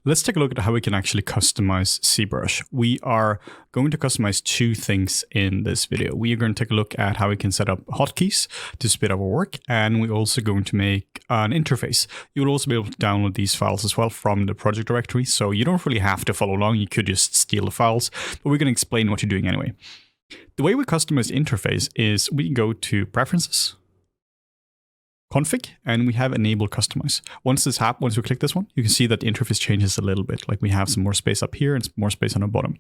Let's take a look at how we can actually customize ZBrush. We are going to customize two things in this video. We are going to take a look at how we can set up hotkeys to speed up our work, and we're also going to make an interface. You will also be able to download these files as well from the project directory, so you don't really have to follow along. You could just steal the files, but we're going to explain what you're doing anyway. The way we customize the interface is we go to Preferences, Config, and we have Enable Customize. Once we click this one, you can see that the interface changes a little bit. Like we have some more space up here and some more space on the bottom.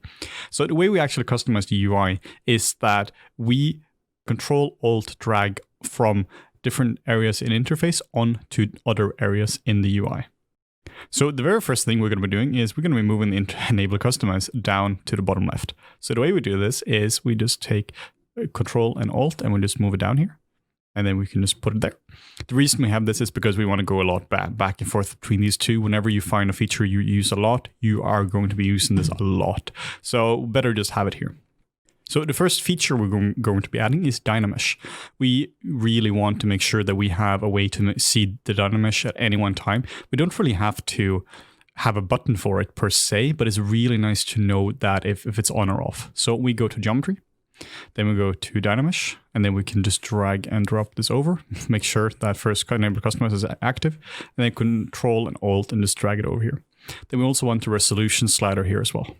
So the way we actually customize the UI is that we Control-Alt-Drag from different areas in interface onto other areas in the UI. So the very first thing we're going to be doing is we're going to be moving the Enable Customize down to the bottom left. So the way we do this is we just take Control and Alt and we just move it down here. And then we can just put it there. The reason we have this is because we want to go a lot back and forth between these two. Whenever you find a feature you use a lot, you are going to be using this a lot. So better just have it here. So the first feature we're going to be adding is Dynamesh. We really want to make sure that we have a way to see the Dynamesh at any one time. We don't really have to have a button for it per se, but it's really nice to know that if it's on or off. So we go to Geometry. Then we go to Dynamesh, and then we can just drag and drop this over. Make sure that first Enable Customize is active, and then Control and Alt and just drag it over here. Then we also want the resolution slider here as well.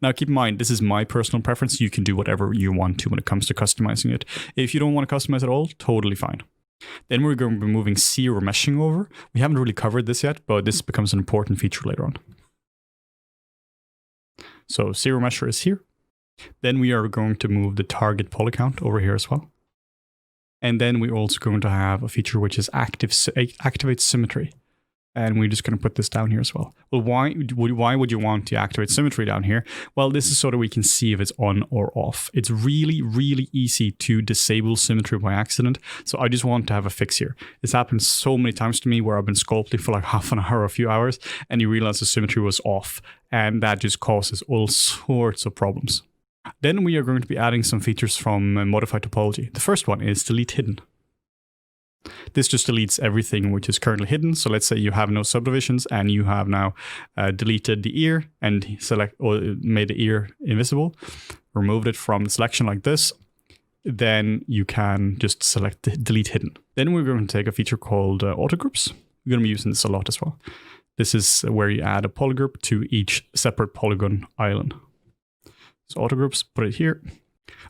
Now keep in mind, this is my personal preference. You can do whatever you want to when it comes to customizing it. If you don't want to customize at all, totally fine. Then we're going to be moving zero meshing over. We haven't really covered this yet, but this becomes an important feature later on. So zero mesher is here. Then we are going to move the target poly count over here as well. And then we're also going to have a feature which is activate symmetry. And we're just going to put this down here as well. Well, why would you want to activate symmetry down here? Well, this is so that we can see if it's on or off. It's really, really easy to disable symmetry by accident. So I just want to have a fix here. It's happened so many times to me where I've been sculpting for like half an hour, a few hours, and you realize the symmetry was off. And that just causes all sorts of problems. Then we are going to be adding some features from Modify Topology. The first one is Delete Hidden. This just deletes everything which is currently hidden. So let's say you have no subdivisions and you have now deleted the ear and made the ear invisible, removed it from the selection like this. Then you can just select Delete Hidden. Then we're going to take a feature called Auto Groups. We're going to be using this a lot as well. This is where you add a polygroup to each separate polygon island. So auto groups, put it here.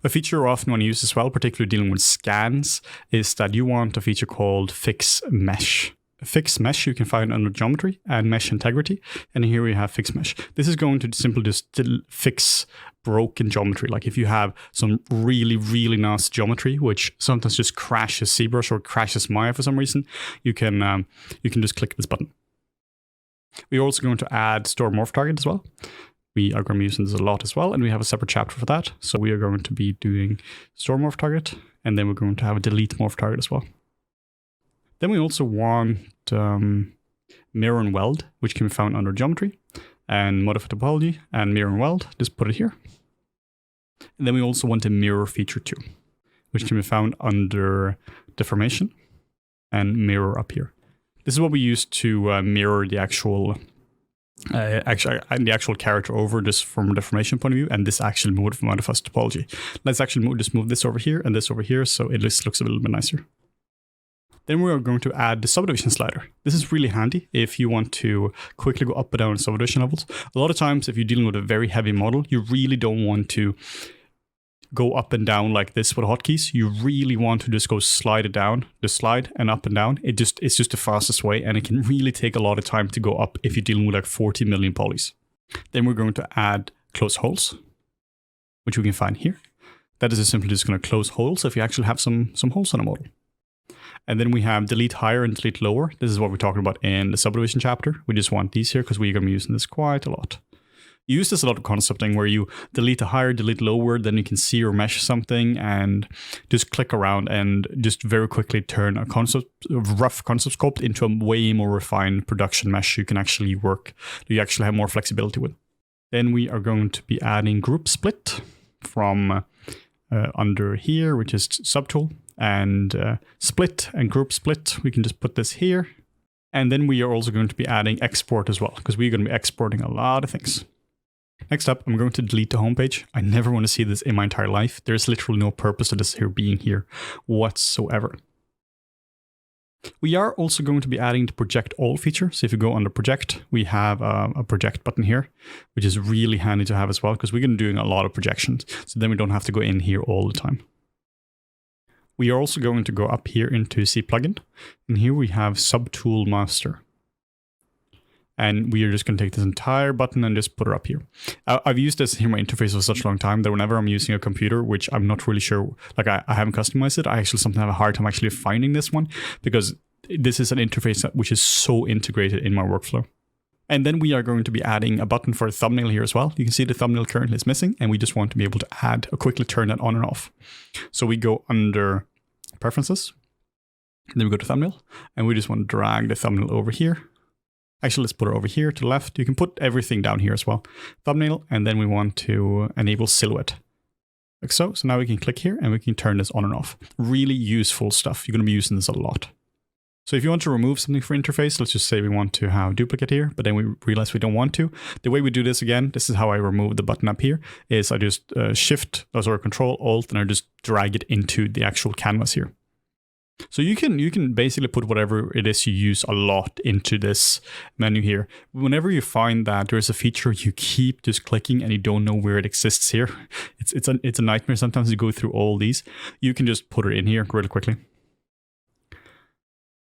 A feature you often want to use as well, particularly dealing with scans, is that you want a feature called Fix Mesh. Fix Mesh you can find under Geometry and Mesh Integrity. And here we have Fix Mesh. This is going to simply just fix broken geometry. Like if you have some really, really nasty geometry, which sometimes just crashes ZBrush or crashes Maya for some reason, you can just click this button. We're also going to add Store Morph Target as well. We are going to be using this a lot as well, and we have a separate chapter for that. So we are going to be doing Store Morph Target, and then we're going to have a Delete Morph Target as well. Then we also want Mirror and Weld, which can be found under Geometry, and Modify Topology, and Mirror and Weld. Just put it here. And then we also want a Mirror feature too, which can be found under Deformation, and Mirror up here. This is what we use to mirror the actual character over just from a deformation point of view, and this actually modifies topology. Let's actually just move this over here and this over here so it just looks a little bit nicer. Then we are going to add the subdivision slider. This is really handy if you want to quickly go up and down subdivision levels. A lot of times if you're dealing with a very heavy model, you really don't want to go up and down like this with hotkeys. You really want to just go slide it down, just slide and up and down. It's just the fastest way, and it can really take a lot of time to go up if you're dealing with like 40 million polys. Then we're going to add Close Holes, which we can find here. That is simply just going to close holes if you actually have some holes on a model. And then we have Delete Higher and Delete Lower. This is what we're talking about in the subdivision chapter. We just want these here because we're going to be using this quite a lot. You use this a lot of concepting where you delete a higher, delete lower, then you can see or mesh something and just click around and just very quickly turn a rough concept sculpt into a way more refined production mesh you can actually have more flexibility with. Then we are going to be adding Group Split from under here, which is Subtool, and Split and Group Split. We can just put this here. And then we are also going to be adding export as well, because we're going to be exporting a lot of things. Next up, I'm going to delete the homepage. I never want to see this in my entire life. There's literally no purpose to this here being here whatsoever. We are also going to be adding the project all feature. So if you go under project, we have a project button here, which is really handy to have as well, because we're going to be doing a lot of projections. So then we don't have to go in here all the time. We are also going to go up here into C plugin, and here we have subtool master. And we are just going to take this entire button and just put it up here. I've used this here in my interface for such a long time that whenever I'm using a computer, which I'm not really sure, like I haven't customized it, I actually sometimes have a hard time actually finding this one, because this is an interface which is so integrated in my workflow. And then we are going to be adding a button for a thumbnail here as well. You can see the thumbnail currently is missing, and we just want to be able to add or quickly turn that on and off. So we go under preferences, then we go to thumbnail, and we just want to drag the thumbnail over here. Actually, let's put it over here to the left. You can put everything down here as well. Thumbnail, and then we want to enable silhouette. Like so. So now we can click here and we can turn this on and off. Really useful stuff. You're going to be using this a lot. So if you want to remove something for interface, let's just say we want to have duplicate here, but then we realize we don't want to. The way we do this again, this is how I remove the button up here, is I just Control Alt, and I just drag it into the actual canvas here. So you can basically put whatever it is you use a lot into this menu here. Whenever you find that there's a feature you keep just clicking and you don't know where it exists here, it's a nightmare sometimes to go through all these. You can just put it in here really quickly.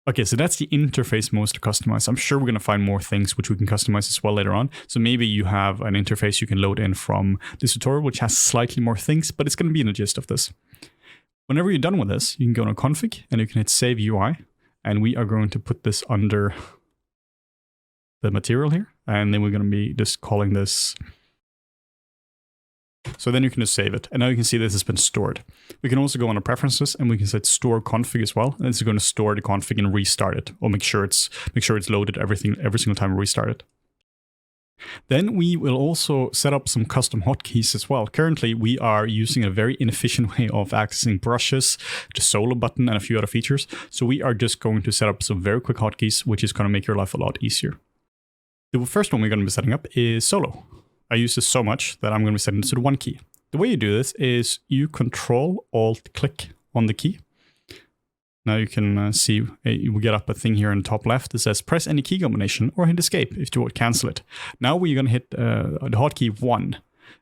Okay, so that's the interface most to customize. I'm sure we're going to find more things which we can customize as well later on. So maybe you have an interface you can load in from this tutorial, which has slightly more things, but it's going to be in the gist of this. Whenever you're done with this, you can go to config and you can hit save UI, and we are going to put this under the material here. And then we're going to be just calling this. So then you can just save it. And now you can see this has been stored. We can also go under preferences and we can set store config as well. And it's going to store the config and restart it, or make sure it's loaded every single time we restart it. Then we will also set up some custom hotkeys as well. Currently, we are using a very inefficient way of accessing brushes, the solo button, and a few other features. So we are just going to set up some very quick hotkeys, which is going to make your life a lot easier. The first one we're going to be setting up is solo. I use this so much that I'm going to be setting this to the one key. The way you do this is you Control Alt click on the key. Now you can see we get up a thing here in the top left that says press any key combination or hit escape if you want to cancel it. Now we're going to hit the hotkey 1.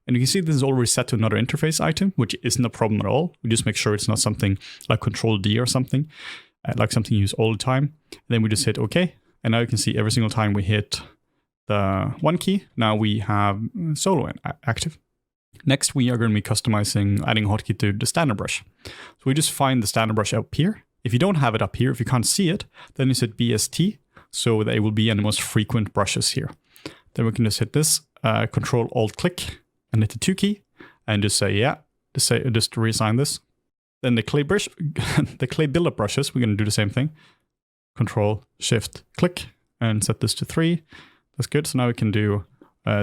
And you can see this is already set to another interface item, which isn't a problem at all. We just make sure it's not something like Control D or something, like something you use all the time. And then we just hit OK. And now you can see every single time we hit the one key, now we have solo active. Next, we are going to be customizing, adding a hotkey to the standard brush. So we just find the standard brush up here. If you don't have it up here, if you can't see it, then you set BST, so that it will be on the most frequent brushes here. Then we can just hit this, Control Alt click, and hit the 2 key, and just say yeah, just reassign this. Then the clay brush, the clay buildup brushes, we're going to do the same thing. Control Shift click, and set this to 3. That's good. So now we can do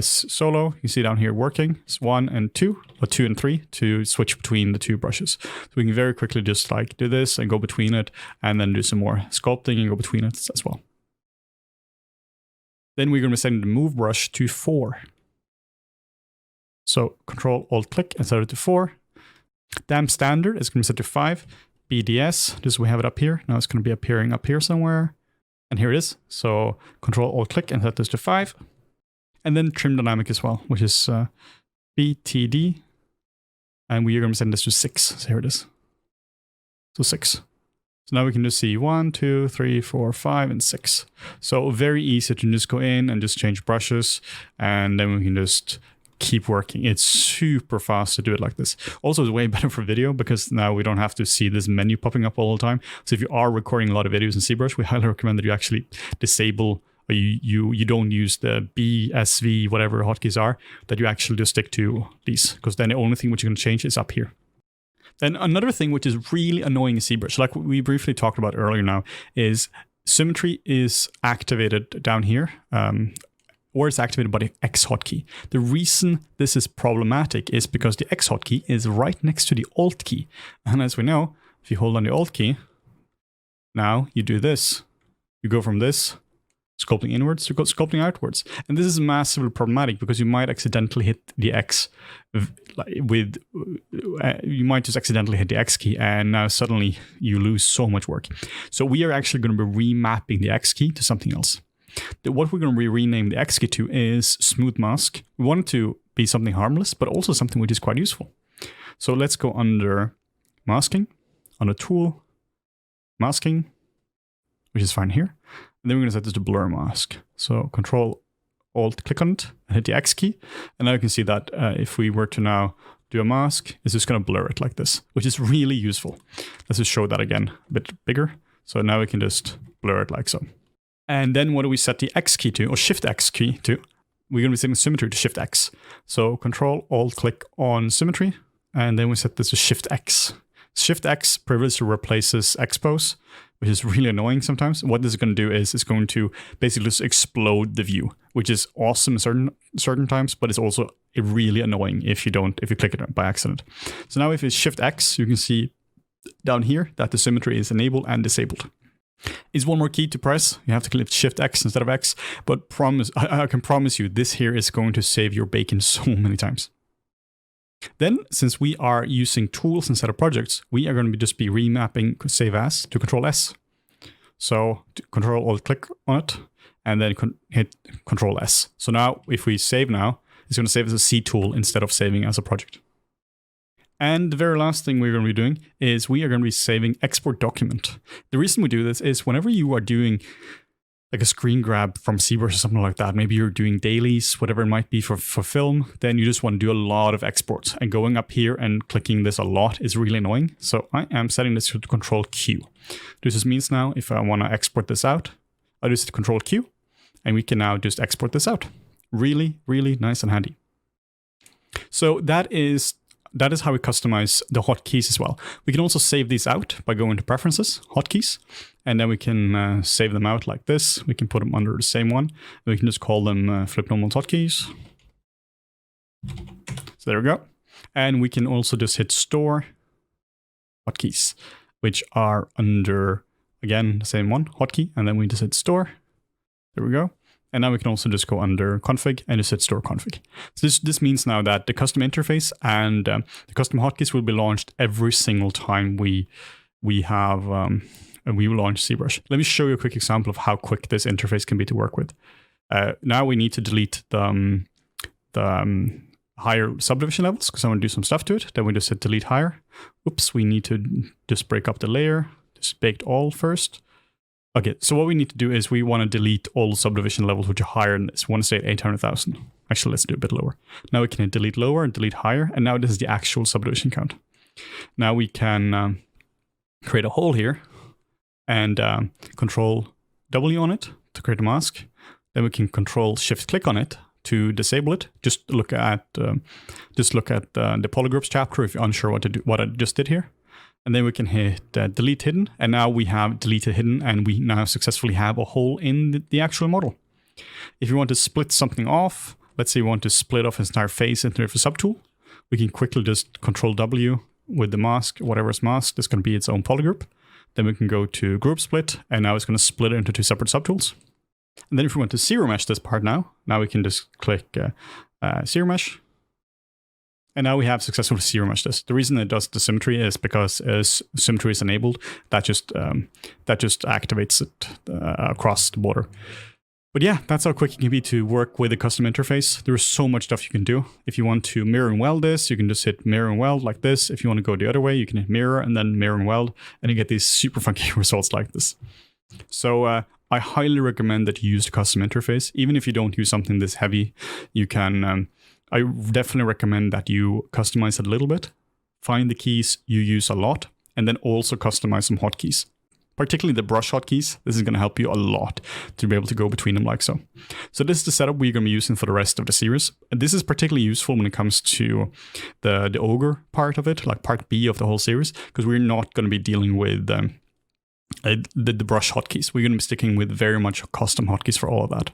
solo. You see down here working. It's 1 and 2, or 2 and 3 to switch between the two brushes. So we can very quickly just like do this and go between it, and then do some more sculpting and go between it as well. Then we're going to be setting the move brush to 4. So Control Alt click and set it to 4. Damp standard is going to be set to 5. BDS, just we have it up here. Now it's going to be appearing up here somewhere. And here it is. So Control Alt click and set this to 5. And then trim dynamic as well, which is BTD. And we are going to send this to 6. So here it is. So 6. So now we can just see 1, 2, 3, 4, 5, and 6. So very easy to just go in and just change brushes. And then we can just keep working. It's super fast to do it like this. Also, it's way better for video because now we don't have to see this menu popping up all the time. So if you are recording a lot of videos in ZBrush, we highly recommend that you actually disable, or you don't use the B, S, V, whatever hotkeys are, that you actually just stick to these, because then the only thing which you're going to change is up here. Then another thing which is really annoying in ZBrush, like we briefly talked about earlier now, is symmetry is activated down here. Or it's activated by the X hotkey. The reason this is problematic is because the X hotkey is right next to the Alt key. And as we know, if you hold on the Alt key, now you do this. You go from this sculpting inwards to sculpting outwards. And this is massively problematic because you might accidentally hit the X with, you might just accidentally hit the X key and now suddenly you lose so much work. So we are actually going to be remapping the X key to something else. What we're going to rename the X key to is smooth mask. We want it to be something harmless, but also something which is quite useful. So let's go under masking, under tool, masking, which is fine here. And then we're going to set this to blur mask. So Control Alt click on it and hit the X key. And now you can see that if we were to now do a mask, it's just going to blur it like this, which is really useful. Let's just show that again a bit bigger. So now we can just blur it like so. And then what do we set the X key to, or Shift X key to? We're going to be setting symmetry to Shift X. So Control Alt click on symmetry. And then we set this to Shift X. Shift X previously replaces expose, which is really annoying sometimes. What this is going to do is it's going to basically just explode the view, which is awesome certain times, but it's also really annoying if you click it by accident. So now if it's Shift X, you can see down here that the symmetry is enabled and disabled. Is one more key to press. You have to click Shift X instead of X, but I can promise you this here is going to save your bacon so many times. Then, since we are using tools instead of projects, we are going to just be remapping Save As to Control S. So Control Alt click on it, and then hit Control S. So now, if we save now, it's going to save as a C tool instead of saving as a project. And the very last thing we're going to be doing is we are going to be saving export document. The reason we do this is whenever you are doing like a screen grab from ZBrush or something like that, maybe you're doing dailies, whatever it might be for film, then you just want to do a lot of exports. And going up here and clicking this a lot is really annoying. So I am setting this to Control Q. This just means now if I want to export this out, I just hit Control Q and we can now just export this out. Really, really nice and handy. So that is how we customize the hotkeys as well. We can also save these out by going to Preferences, Hotkeys, and then we can save them out like this. We can put them under the same one, and we can just call them Flip Normal Hotkeys. So there we go. And we can also just hit Store Hotkeys, which are under, again, the same one, Hotkey, and then we just hit Store. There we go. And now we can also just go under config and just hit store config. So this means now that the custom interface and the custom hotkeys will be launched every single time we launch ZBrush. Let me show you a quick example of how quick this interface can be to work with. Now we need to delete the higher subdivision levels because I want to do some stuff to it. Then we just hit delete higher. Oops, we need to just break up the layer. Just baked all first. Okay, so what we need to do is we want to delete all the subdivision levels which are higher than this. We want to say 800,000. Actually, let's do a bit lower. Now we can hit delete lower and delete higher, and now this is the actual subdivision count. Now we can create a hole here and Control W on it to create a mask. Then we can Control Shift click on it to disable it. Just look at the polygroups chapter if you're unsure what to do, what I just did here. And then we can hit delete hidden. And now we have deleted hidden and we now successfully have a hole in the actual model. If you want to split something off, let's say you want to split off his entire face into a subtool, we can quickly just Control W with the mask, whatever is masked, it's going to be its own polygroup. Then we can go to group split and now it's going to split it into two separate subtools. And then if we want to zero mesh this part now we can just click zero mesh. And now we have successfully zero meshed this. The reason it does the symmetry is because as symmetry is enabled, that just activates it across the border. But yeah, that's how quick it can be to work with a custom interface. There's so much stuff you can do. If you want to mirror and weld this, you can just hit mirror and weld like this. If you want to go the other way, you can hit mirror and then mirror and weld, and you get these super funky results like this. So I highly recommend that you use the custom interface. Even if you don't use something this heavy, you can... I definitely recommend that you customize it a little bit, find the keys you use a lot, and then also customize some hotkeys. Particularly the brush hotkeys. This is going to help you a lot to be able to go between them like so. So this is the setup we're going to be using for the rest of the series. And this is particularly useful when it comes to the ogre part of it, like part B of the whole series, because we're not going to be dealing with the brush hotkeys. We're going to be sticking with very much custom hotkeys for all of that.